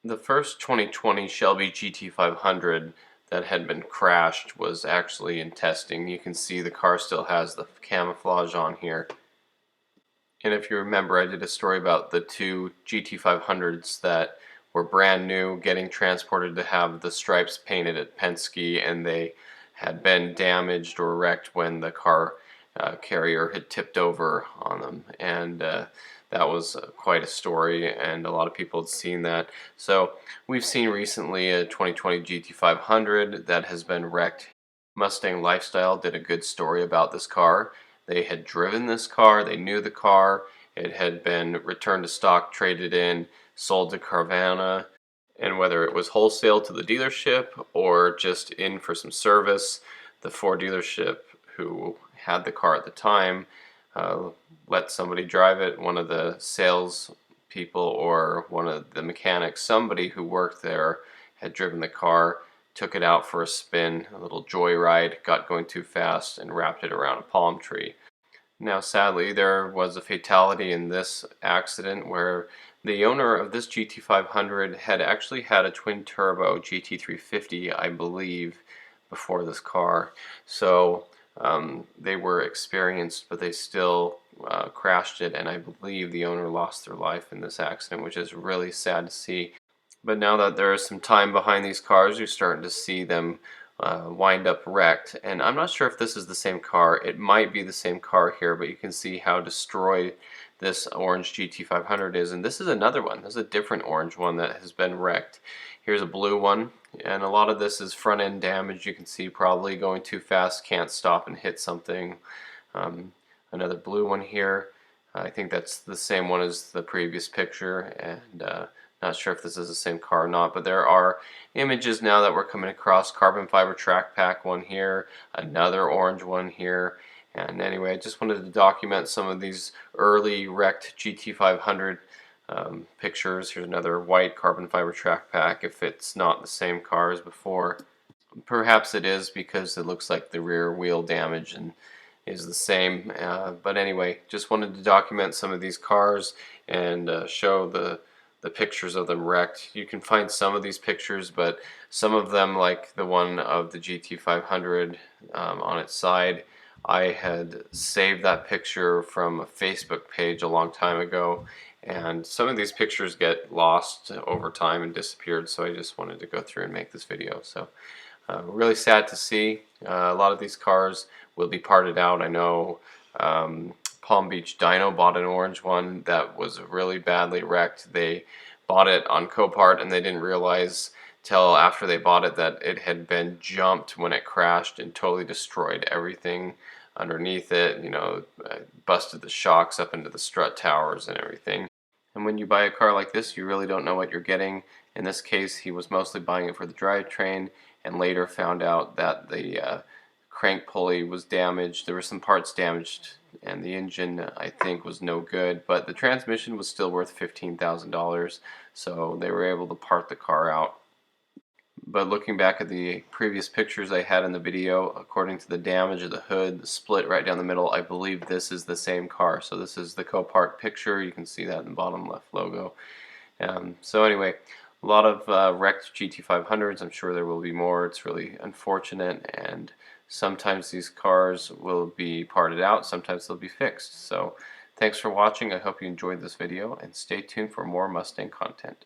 The first 2020 Shelby GT500 that had been crashed was actually in testing. You can see the car still has the camouflage on here. And if you remember, I did a story about the two GT500s that were brand new, getting transported to have the stripes painted at Penske, and they had been damaged or wrecked when the car carrier had tipped over on them. And that was quite a story, and a lot of people had seen that. So we've seen recently a 2020 GT500 that has been wrecked. Mustang Lifestyle did a good story about this car. They had driven this car, they knew the car, it had been returned to stock, traded in, sold to Carvana, and whether it was wholesale to the dealership or just in for some service, the Ford dealership who had the car at the time let somebody drive it, one of the sales people or one of the mechanics, somebody who worked there had driven the car, took it out for a spin, a little joyride, got going too fast, and wrapped it around a palm tree. Now, sadly, there was a fatality in this accident where the owner of this GT500 had actually had a twin-turbo GT350, I believe, before this car. So they were experienced, but they still crashed it, and I believe the owner lost their life in this accident, which is really sad to see. But now that there is some time behind these cars, you're starting to see them wind up wrecked. And I'm not sure if this is the same car. It might be the same car here, but you can see how destroyed this orange GT500 is. And this is another one. This is a different orange one that has been wrecked. Here's a blue one, and a lot of this is front end damage. You can see probably going too fast, can't stop and hit something. Another blue one here. I think that's the same one as the previous picture, and not sure if this is the same car or not, but there are images now that we're coming across. Carbon fiber track pack one here, another orange one here. And anyway, I just wanted to document some of these early wrecked GT500 pictures. Here's another white carbon fiber track pack if it's not the same car as before. Perhaps it is because it looks like the rear wheel damage and is the same. But anyway, just wanted to document some of these cars and show the pictures of them wrecked. You can find some of these pictures, but some of them, like the one of the GT500 on its side, I had saved that picture from a Facebook page a long time ago, and some of these pictures get lost over time and disappeared, so I just wanted to go through and make this video. So really sad to see. A lot of these cars will be parted out. I know Palm Beach Dyno bought an orange one that was really badly wrecked. They bought it on Copart and they didn't realize till after they bought it that it had been jumped when it crashed and totally destroyed everything underneath it. You know, busted the shocks up into the strut towers and everything. And when you buy a car like this, you really don't know what you're getting. In this case, he was mostly buying it for the drivetrain and later found out that the crank pulley was damaged. There were some parts damaged, and the engine, I think, was no good, but the transmission was still worth $15,000, so they were able to part the car out. But looking back at the previous pictures I had in the video, according to the damage of the hood, the split right down the middle, I believe this is the same car. So this is the Copart picture. You can see that in the bottom left logo. So anyway, a lot of wrecked GT500s. I'm sure there will be more. It's really unfortunate, and sometimes these cars will be parted out, sometimes they'll be fixed. So thanks for watching. I hope you enjoyed this video, and stay tuned for more Mustang content.